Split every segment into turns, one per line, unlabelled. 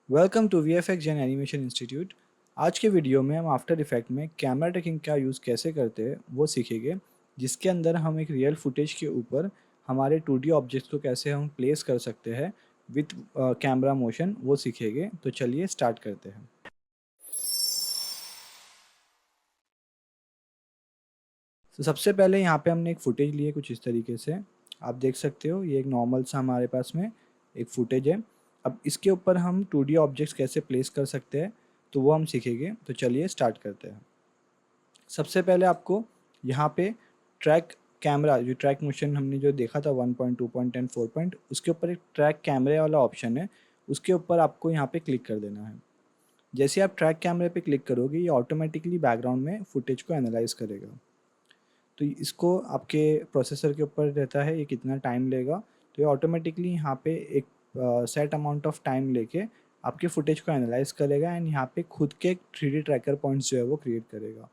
Welcome to VFX and animation institute. आज के video में हम आफ्टर इफेक्ट में कैमरा ट्रैकिंग का यूज़ कैसे करते हैं वो सीखेंगे, जिसके अंदर हम एक रियल फुटेज के ऊपर हमारे 2D ऑब्जेक्ट्स को कैसे हम प्लेस कर सकते हैं विथ कैमरा मोशन, वो सीखेंगे। तो चलिए स्टार्ट करते हैं। तो सबसे पहले यहाँ पे हमने एक फुटेज ली है कुछ इस तरीके से। आप देख सकते हो ये एक नॉर्मल सा हमारे पास में एक फुटेज है। अब इसके ऊपर हम 2D ऑब्जेक्ट्स कैसे प्लेस कर सकते हैं तो वो हम सीखेंगे। तो चलिए स्टार्ट करते हैं। सबसे पहले आपको यहाँ पे ट्रैक कैमरा, जो ट्रैक मोशन हमने जो देखा था 1 पॉइंट 2 पॉइंट एंड 4 पॉइंट, उसके ऊपर एक ट्रैक कैमरे वाला ऑप्शन है। उसके ऊपर आपको यहाँ पे क्लिक कर देना है। जैसे आप ट्रैक कैमरे पे क्लिक करोगे ये ऑटोमेटिकली बैकग्राउंड में फुटेज को एनालाइज करेगा। तो इसको आपके प्रोसेसर के ऊपर रहता है ये कितना टाइम लेगा। तो ये ऑटोमेटिकली यहाँ पे एक सेट अमाउंट ऑफ टाइम लेके आपके फुटेज को एनालाइज करेगा एंड यहाँ पे खुद के 3D ट्रैकर पॉइंट्स जो है वो क्रिएट करेगा।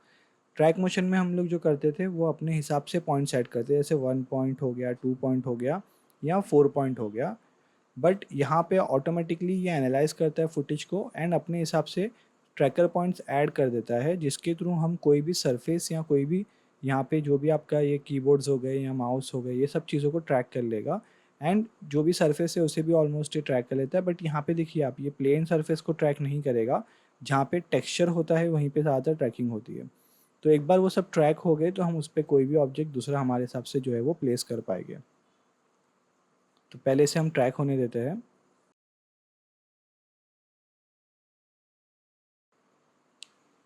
ट्रैक मोशन में हम लोग जो करते थे वो अपने हिसाब से पॉइंट सेट करते थे, जैसे 1 पॉइंट हो गया, 2 पॉइंट हो गया या 4 पॉइंट हो गया। बट यहाँ पे ऑटोमेटिकली ये एनालाइज करता है फुटेज को एंड अपने हिसाब से ट्रैकर पॉइंट्स ऐड कर देता है, जिसके थ्रू हम कोई भी सरफेस या कोई भी यहाँ पे जो भी आपका ये कीबोर्ड्स हो गए या माउस हो गए ये सब चीज़ों को ट्रैक कर लेगा। एंड जो भी सरफेस है उसे भी ऑलमोस्ट ये ट्रैक कर लेता है। बट यहाँ पे देखिए आप, ये प्लेन सरफेस को ट्रैक नहीं करेगा। जहाँ पे टेक्सचर होता है वहीं पे ज़्यादातर ट्रैकिंग होती है। तो एक बार वो सब ट्रैक हो गए तो हम उस पर कोई भी ऑब्जेक्ट दूसरा हमारे हिसाब से जो है वो प्लेस कर पाएंगे। तो पहले से हम ट्रैक होने देते हैं।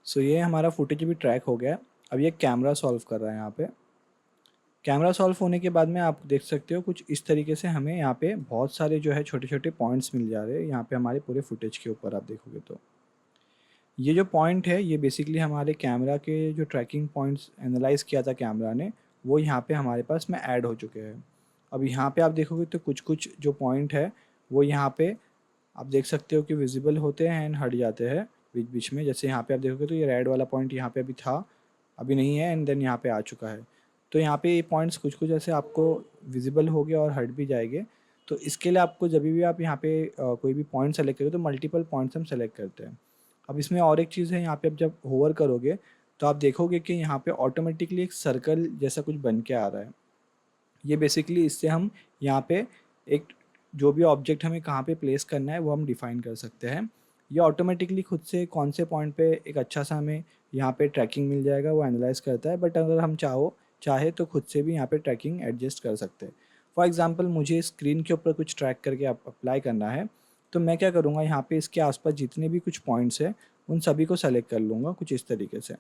सो ये हमारा फुटेज भी ट्रैक हो गया। अब ये कैमरा सॉल्व कर रहा है यहाँ पे। कैमरा सॉल्व होने के बाद में आप देख सकते हो कुछ इस तरीके से हमें यहाँ पे बहुत सारे जो है छोटे छोटे पॉइंट्स मिल जा रहे हैं यहाँ पे हमारे पूरे फुटेज के ऊपर। आप देखोगे तो ये जो पॉइंट है ये बेसिकली हमारे कैमरा के जो ट्रैकिंग पॉइंट्स एनालाइज किया था कैमरा ने, वो यहाँ पे हमारे पास में ऐड हो चुके हैं। अब यहाँ पे आप देखोगे तो कुछ कुछ जो पॉइंट है वो यहाँ पे आप देख सकते हो कि विजिबल होते हैं एंड हट जाते हैं बीच बीच में। जैसे यहाँ पे आप देखोगे तो ये रेड वाला पॉइंट यहाँ पे अभी था, अभी नहीं है एंड देन यहाँ पे आ चुका है। तो यहाँ पे ये पॉइंट्स कुछ कुछ ऐसे आपको विजिबल हो गए और हट भी जाएंगे। तो इसके लिए आपको जब भी आप यहाँ पे कोई भी पॉइंट सेलेक्ट करोगे तो मल्टीपल पॉइंट्स हम सेलेक्ट करते हैं। अब इसमें और एक चीज़ है, यहाँ पे आप जब होवर करोगे तो आप देखोगे कि यहाँ पे ऑटोमेटिकली एक सर्कल जैसा कुछ बन के आ रहा है। ये बेसिकली इससे हम यहाँ पे एक जो भी ऑब्जेक्ट हमें कहाँ पे प्लेस करना है वो हम डिफाइन कर सकते हैं। ये ऑटोमेटिकली खुद से कौन से पॉइंट पे एक अच्छा सा हमें यहाँ पे ट्रैकिंग मिल जाएगा वो एनालाइज करता है। बट अगर हम चाहे तो खुद से भी यहाँ पे ट्रैकिंग एडजस्ट कर सकते हैं। फॉर एग्जांपल मुझे स्क्रीन के ऊपर कुछ ट्रैक करके अप्लाई करना है, तो मैं क्या करूँगा, यहाँ पे इसके आसपास जितने भी कुछ पॉइंट्स हैं उन सभी को सेलेक्ट कर लूँगा कुछ इस तरीके से।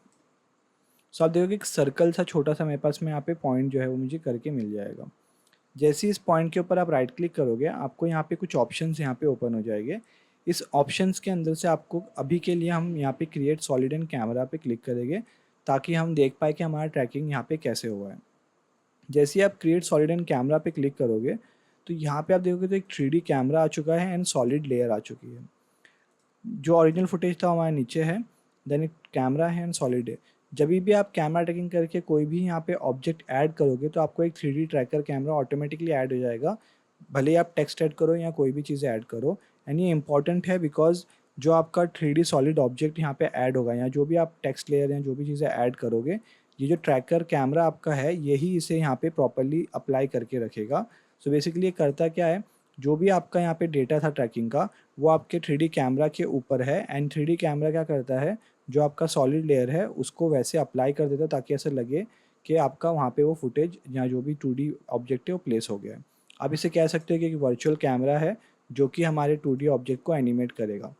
सो आप देखोगे एक सर्कल सा छोटा सा मेरे पास में यहाँ पे पॉइंट जो है वो मुझे करके मिल जाएगा। जैसे ही इस पॉइंट के ऊपर आप राइट क्लिक करोगे आपको यहाँ पे कुछ ऑप्शंस यहाँ पे ओपन हो जाएंगे। इस ऑप्शंस के अंदर से आपको अभी के लिए हम यहाँ पे क्रिएट सॉलिड एंड कैमरा पे क्लिक करेंगे ताकि हम देख पाए कि हमारा ट्रैकिंग यहाँ पे कैसे हुआ है। जैसे ही आप क्रिएट सॉलिड एंड कैमरा पे क्लिक करोगे तो यहाँ पे आप देखोगे तो एक 3D कैमरा आ चुका है एंड सॉलिड लेयर आ चुकी है। जो ओरिजिनल फुटेज था हमारे नीचे है, देन एक कैमरा है एंड सॉलिड है। जब भी आप कैमरा ट्रैकिंग करके कोई भी यहाँ पे ऑब्जेक्ट ऐड करोगे तो आपको एक 3D tracker camera automatically add हो जाएगा, भले ही आप टेक्स्ट ऐड करो या कोई भी चीज़ ऐड करो। एंड ये इंपॉर्टेंट है बिकॉज जो आपका 3D सॉलिड ऑब्जेक्ट यहाँ पे ऐड होगा या जो भी आप टेक्स्ट लेयर या जो भी चीज़ें ऐड करोगे, ये जो ट्रैकर कैमरा आपका है यही इसे यहाँ पे प्रॉपरली अप्लाई करके रखेगा। सो बेसिकली ये करता क्या है, जो भी आपका यहाँ पे डेटा था ट्रैकिंग का वो आपके 3D कैमरा के ऊपर है एंड 3D कैमरा क्या करता है, जो आपका सॉलिड लेयर है उसको वैसे अप्लाई कर देता है ताकि ऐसा लगे कि आपका वहाँ पे वो फुटेज या जो भी 2D ऑब्जेक्ट है वो प्लेस हो गया है। आप इसे कह सकते हो कि एक वर्चुअल कैमरा है जो कि हमारे 2D ऑब्जेक्ट को एनिमेट करेगा।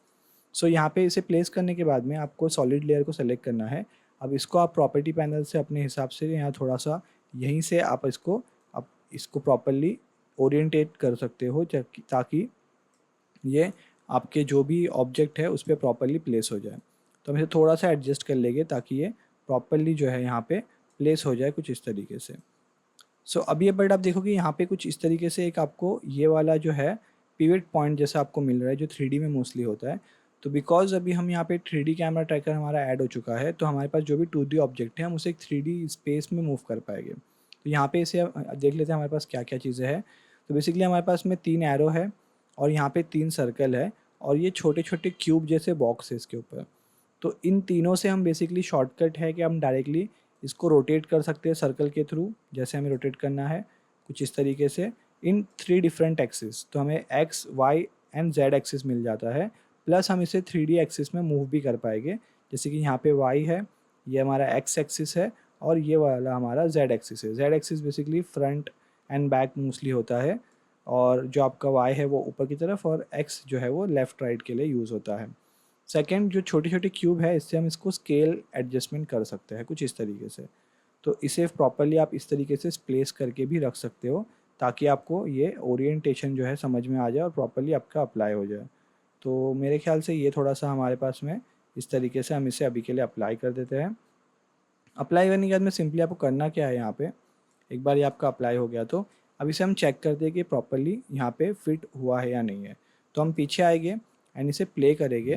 सो यहाँ पे इसे प्लेस करने के बाद में आपको सॉलिड लेयर को सेलेक्ट करना है। अब इसको आप प्रॉपर्टी पैनल से अपने हिसाब से यहाँ थोड़ा सा यहीं से आप इसको प्रॉपरली ओरिएंटेट कर सकते हो ताकि ये आपके जो भी ऑब्जेक्ट है उस पर प्रॉपरली प्लेस हो जाए। तो हम इसे थोड़ा सा एडजस्ट कर लेंगे ताकि ये प्रॉपरली जो है यहाँ पे प्लेस हो जाए कुछ इस तरीके से। सो अब ये बट आप देखोगे यहाँ पे कुछ इस तरीके से एक आपको ये वाला जो है पिवट पॉइंट जैसा आपको मिल रहा है जो 3D में मोस्टली होता है। तो बिकॉज अभी हम यहाँ पे 3D कैमरा ट्रैकर हमारा ऐड हो चुका है तो हमारे पास जो भी 2D ऑब्जेक्ट है हम उसे एक 3D स्पेस में मूव कर पाएंगे। तो यहाँ पे इसे देख लेते हैं हमारे पास क्या क्या चीज़ें हैं। तो बेसिकली हमारे पास में 3 एरो है और यहाँ पे 3 सर्कल है और ये छोटे छोटे क्यूब जैसे बॉक्स है इसके ऊपर। तो इन तीनों से हम बेसिकली शॉर्टकट है कि हम डायरेक्टली इसको रोटेट कर सकते हैं सर्कल के थ्रू, जैसे हमें रोटेट करना है कुछ इस तरीके से इन 3 डिफरेंट एक्सिस। तो हमें X Y and Z axis मिल जाता है, प्लस हम इसे 3D एक्सिस में मूव भी कर पाएंगे। जैसे कि यहाँ पे वाई है, ये हमारा एक्स एक्सिस है, और ये वाला हमारा जेड एक्सिस है। Z axis basically front end back mostly होता है, और जो आपका वाई है वो ऊपर की तरफ, और एक्स जो है वो लेफ़्ट राइट के लिए यूज़ होता है। सेकंड, जो छोटे छोटे क्यूब है इससे हम इसको स्केल एडजस्टमेंट कर सकते हैं कुछ इस तरीके से। तो इसे प्रॉपरली आप इस तरीके से प्लेस करके भी रख सकते हो, ताकि आपको ये ओरिएंटेशन जो है समझ में आ जाए और प्रॉपरली आपका अप्लाई हो जाए। तो मेरे ख्याल से ये थोड़ा सा हमारे पास में इस तरीके से हम इसे अभी के लिए अप्लाई कर देते हैं। अप्लाई करने के बाद में सिंपली आपको करना क्या है, यहाँ पे एक बार ये आपका अप्लाई हो गया तो अब इसे हम चेक करते हैं कि प्रॉपरली यहाँ पे फिट हुआ है या नहीं है। तो हम पीछे आएंगे एंड इसे प्ले करेंगे,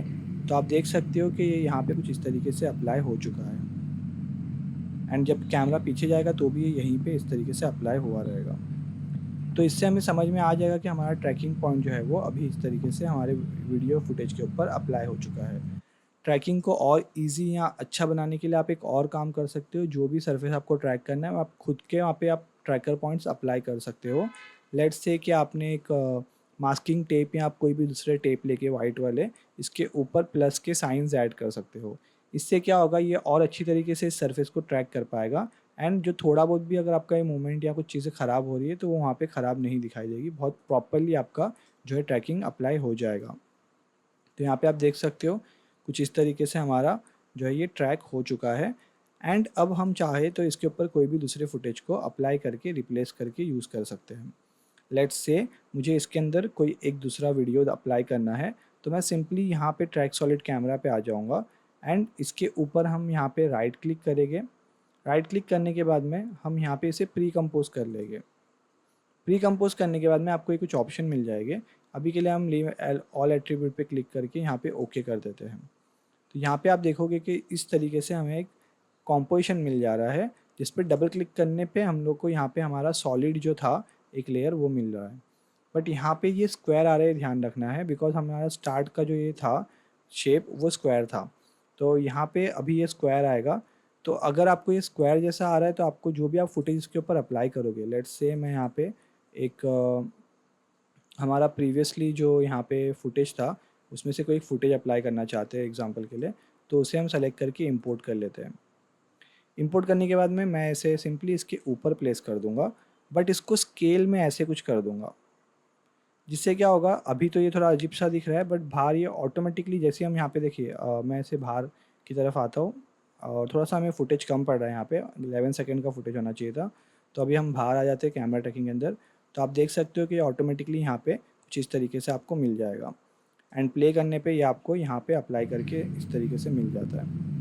तो आप देख सकते हो कि ये यहाँ पे कुछ इस तरीके से अप्लाई हो चुका है। एंड जब कैमरा पीछे जाएगा तो भी ये यहीं पे इस तरीके से अप्लाई हुआ रहेगा। तो इससे हमें समझ में आ जाएगा कि हमारा ट्रैकिंग पॉइंट जो है वो अभी इस तरीके से हमारे वीडियो फुटेज के ऊपर अप्लाई हो चुका है। ट्रैकिंग को और इजी या अच्छा बनाने के लिए आप एक और काम कर सकते हो। जो भी सरफेस आपको ट्रैक करना है आप खुद के वहाँ पे आप ट्रैकर पॉइंट्स अप्लाई कर सकते हो। लेट्स से कि आपने एक मास्किंग टेप या आप कोई भी दूसरे टेप लेके वाइट वाले इसके ऊपर प्लस के साइंस ऐड कर सकते हो। इससे क्या होगा, ये और अच्छी तरीके से इस सरफेस को ट्रैक कर पाएगा। एंड जो थोड़ा बहुत भी अगर आपका ये मूवमेंट या कुछ चीज़ें ख़राब हो रही है तो वो वहाँ पे ख़राब नहीं दिखाई देगी, बहुत प्रॉपरली आपका जो है ट्रैकिंग अप्लाई हो जाएगा। तो यहाँ पे आप देख सकते हो कुछ इस तरीके से हमारा जो है ये ट्रैक हो चुका है। एंड अब हम चाहे तो इसके ऊपर कोई भी दूसरे फुटेज को अप्लाई करके रिप्लेस करके यूज़ कर सकते हैं। लेट्स से मुझे इसके अंदर कोई एक दूसरा वीडियो अप्लाई करना है, तो मैं सिंपली यहाँ पे ट्रैक सॉलिड कैमरा पे आ जाऊँगा एंड इसके ऊपर हम यहाँ पे राइट क्लिक करेंगे। राइट क्लिक करने के बाद में हम यहाँ पे इसे प्री कंपोज कर लेंगे। प्री कंपोज करने के बाद में आपको ये कुछ ऑप्शन मिल जाएंगे। अभी के लिए हम लीव ऑल एट्रीब्यूट पे क्लिक करके यहाँ पे ओके कर देते हैं। तो यहाँ पे आप देखोगे कि इस तरीके से हमें एक कॉम्पोजिशन मिल जा रहा है, जिस पे डबल क्लिक करने पे हम लोग को यहाँ पे हमारा सॉलिड जो था एक लेयर वो मिल रहा है। बट यहाँ पे ये स्क्वायर आ रहा है, ध्यान रखना है, बिकॉज हमारा स्टार्ट का जो ये था शेप वो स्क्वायर था। तो यहाँ पे अभी ये स्क्वायर आएगा। तो अगर आपको ये स्क्वायर जैसा आ रहा है तो आपको जो भी आप फुटेज इसके ऊपर अप्लाई करोगे, लेट्स से मैं यहाँ पे एक हमारा प्रीवियसली जो यहाँ पे फुटेज था उसमें से कोई एक फुटेज अप्लाई करना चाहते हैं एग्जांपल के लिए, तो उसे हम सेलेक्ट करके इंपोर्ट कर लेते हैं। इंपोर्ट करने के बाद में मैं इसे सिंपली इसके ऊपर प्लेस कर दूंगा, बट इसको स्केल में ऐसे कुछ कर दूंगा, जिससे क्या होगा, अभी तो ये थोड़ा अजीब सा दिख रहा है बट बाहर ये ऑटोमेटिकली, जैसे हम यहाँ पे देखिए मैं इसे बाहर की तरफ आता हूँ और थोड़ा सा हमें फुटेज कम पड़ रहा है, यहाँ पे 11 सेकंड का फुटेज होना चाहिए था। तो अभी हम बाहर आ जाते हैं कैमरा ट्रैकिंग के अंदर, तो आप देख सकते हो कि ऑटोमेटिकली यहाँ पे कुछ इस तरीके से आपको मिल जाएगा। एंड प्ले करने पे ये आपको यहाँ पे अप्लाई करके इस तरीके से मिल जाता है।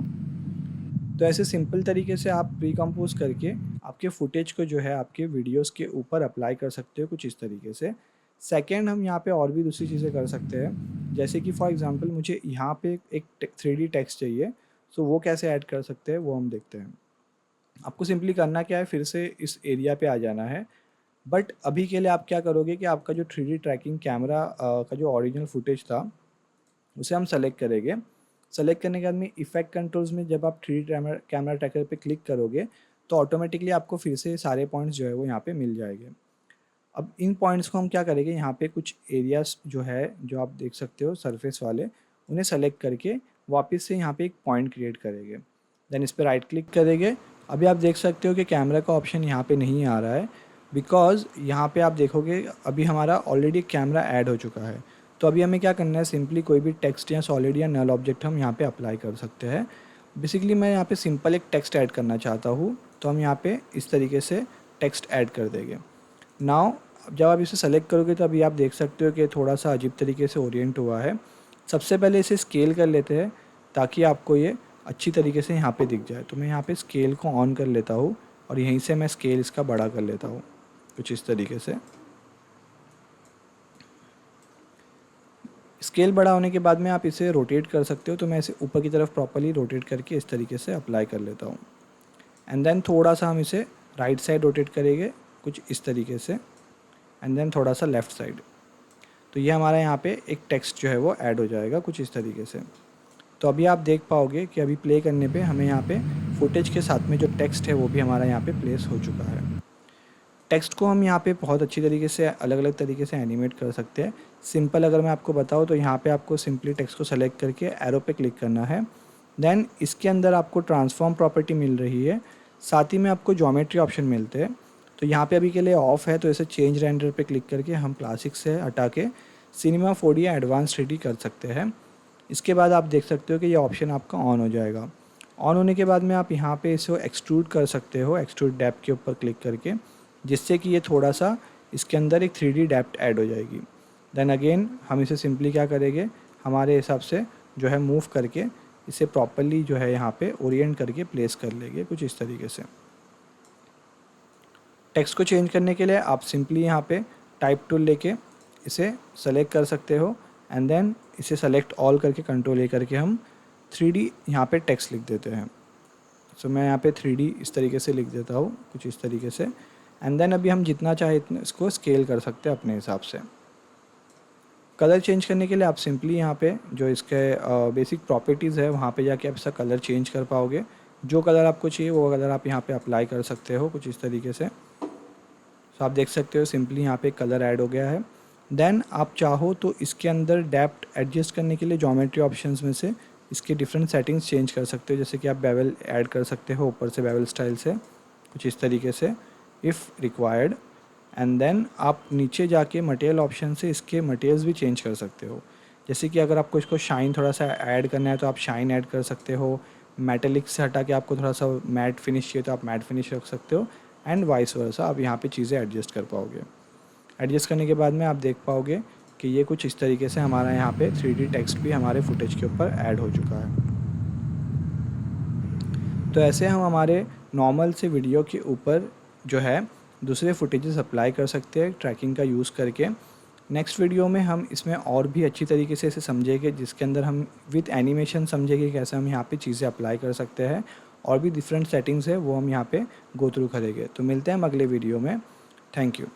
तो ऐसे सिंपल तरीके से आप प्री कंपोज करके आपके फुटेज को जो है आपके वीडियोस के ऊपर अप्लाई कर सकते हो कुछ इस तरीके से। सेकंड, हम यहाँ पे और भी दूसरी चीज़ें कर सकते हैं, जैसे कि फॉर एग्जांपल मुझे यहाँ पे एक 3D टेक्स्ट चाहिए, सो वो कैसे ऐड कर सकते हैं वो हम देखते हैं। आपको सिंपली करना क्या है, फिर से इस एरिया पे आ जाना है। बट अभी के लिए आप क्या करोगे कि आपका जो 3D ट्रैकिंग कैमरा का जो ओरिजिनल फुटेज था उसे हम सेलेक्ट करेंगे। सेलेक्ट करने के बाद में इफेक्ट कंट्रोल्स में जब आप 3D कैमरा ट्रैकर पे क्लिक करोगे तो ऑटोमेटिकली आपको फिर से सारे पॉइंट्स जो है वो यहाँ पे मिल जाएंगे। अब इन पॉइंट्स को हम क्या करेंगे, यहाँ पे कुछ एरियाज जो है जो आप देख सकते हो सरफेस वाले, उन्हें सेलेक्ट करके वापस से यहाँ पे एक पॉइंट क्रिएट करेंगे। देन इस पर राइट क्लिक करेंगे। अभी आप देख सकते हो कि कैमरा का ऑप्शन यहाँ पे नहीं आ रहा है, बिकॉज यहाँ पे आप देखोगे अभी हमारा ऑलरेडी कैमरा ऐड हो चुका है। तो अभी हमें क्या करना है, सिंपली कोई भी टेक्स्ट या सॉलिड या नल ऑब्जेक्ट हम यहाँ पे अप्लाई कर सकते हैं। बेसिकली मैं यहाँ पे सिंपल एक टेक्स्ट ऐड करना चाहता हूँ, तो हम यहाँ पे इस तरीके से टेक्स्ट ऐड कर देंगे। नाउ जब आप इसे सेलेक्ट करोगे तो अभी आप देख सकते हो कि थोड़ा सा अजीब तरीके से ओरिएंट हुआ है। सबसे पहले इसे स्केल कर लेते हैं ताकि आपको ये अच्छी तरीके से यहाँ पे दिख जाए। तो मैं यहाँ पे स्केल को ऑन कर लेता हूँ और यहीं से मैं स्केल इसका बड़ा कर लेता हूँ कुछ इस तरीके से। स्केल बड़ा होने के बाद में आप इसे रोटेट कर सकते हो, तो मैं इसे ऊपर की तरफ प्रॉपर्ली रोटेट करके इस तरीके से अप्लाई कर लेता हूँ। एंड देन थोड़ा सा हम इसे राइट साइड रोटेट करेंगे कुछ इस तरीके से, एंड देन थोड़ा सा लेफ़्ट साइड। तो तो ये हमारा यहाँ पे एक टेक्स्ट जो है वो ऐड हो जाएगा कुछ इस तरीके से। तो अभी आप देख पाओगे कि अभी प्ले करने पे हमें यहाँ पे फुटेज के साथ में जो टेक्स्ट है वो भी हमारा यहाँ पे प्लेस हो चुका है। टेक्स्ट को हम यहाँ पे बहुत अच्छी तरीके से अलग अलग तरीके से एनिमेट कर सकते हैं। सिंपल अगर मैं आपको बताऊँ तो यहाँ पे आपको सिंपली टेक्स्ट को सेलेक्ट करके एरो पे क्लिक करना है। देन इसके अंदर आपको ट्रांसफॉर्म प्रॉपर्टी मिल रही है, साथ ही में आपको ज्योमेट्री ऑप्शन मिलते हैं। तो यहाँ पे अभी के लिए ऑफ है, तो इसे चेंज रेंडर पे क्लिक करके हम क्लासिक से हटा के सिनेमा 4D या एडवांस 3D कर सकते हैं। इसके बाद आप देख सकते हो कि ये ऑप्शन आपका ऑन हो जाएगा। ऑन होने के बाद में आप यहाँ पे इसे एक्सट्रूड कर सकते हो, एक्सट्रूड डेप्थ के ऊपर क्लिक करके, जिससे कि ये थोड़ा सा इसके अंदर एक 3D डेप्थ ऐड हो जाएगी। देन अगेन हम इसे सिंपली क्या करेंगे, हमारे हिसाब से जो है मूव करके इसे प्रॉपरली जो है यहाँ पे ओरिएंट करके प्लेस कर लेंगे कुछ इस तरीके से। टेक्स्ट को चेंज करने के लिए आप सिंपली यहाँ पे टाइप टूल लेके इसे सेलेक्ट कर सकते हो एंड देन इसे सेलेक्ट ऑल करके कंट्रोल ए करके हम 3D यहाँ पे टेक्स्ट लिख देते हैं। सो मैं यहाँ पे 3D इस तरीके से लिख देता हूँ कुछ इस तरीके से एंड देन अभी हम जितना चाहे इतना इसको स्केल कर सकते हैं अपने हिसाब से। कलर चेंज करने के लिए आप सिंपली यहाँ पे जो इसके बेसिक प्रॉपर्टीज़ है वहाँ पे जाके आप इसका कलर चेंज कर पाओगे। जो कलर आपको चाहिए वो कलर आप यहाँ पे अप्लाई कर सकते हो कुछ इस तरीके से। सो आप देख सकते हो सिंपली यहाँ पे कलर ऐड हो गया है। देन आप चाहो तो इसके अंदर डेप्थ एडजस्ट करने के लिए ज्योमेट्री ऑप्शंस में से इसके डिफरेंट सेटिंग्स चेंज कर सकते हो, जैसे कि आप बेवल ऐड कर सकते हो ऊपर से बेवल स्टाइल से कुछ इस तरीके से इफ़ रिक्वायर्ड। एंड देन आप नीचे जाके मटेरियल ऑप्शन से इसके मटेरियल्स भी चेंज कर सकते हो, जैसे कि अगर आपको इसको शाइन थोड़ा सा ऐड करना है तो आप शाइन ऐड कर सकते हो। मेटेलिक से हटा के आपको थोड़ा सा मैट फिनिश चाहिए तो आप मैट फिनिश रख सकते हो एंड वाइस वर्सा। आप यहाँ पे चीज़ें एडजस्ट कर पाओगे। एडजस्ट करने के बाद में आप देख पाओगे कि ये कुछ इस तरीके से हमारा यहाँ पे 3D टेक्स्ट भी हमारे फुटेज के ऊपर ऐड हो चुका है। तो ऐसे हम हमारे नॉर्मल से वीडियो के ऊपर जो है दूसरे फुटेजेस अप्लाई कर सकते हैं ट्रैकिंग का यूज़ करके। नेक्स्ट वीडियो में हम इसमें और भी अच्छी तरीके से इसे समझेंगे, जिसके अंदर हम विद एनिमेशन समझेंगे कैसे हम यहाँ पे चीज़ें अप्लाई कर सकते हैं और भी डिफरेंट सेटिंग्स है वो हम यहाँ पे गो थ्रू करेंगे। तो मिलते हैं हम अगले वीडियो में। Thank you.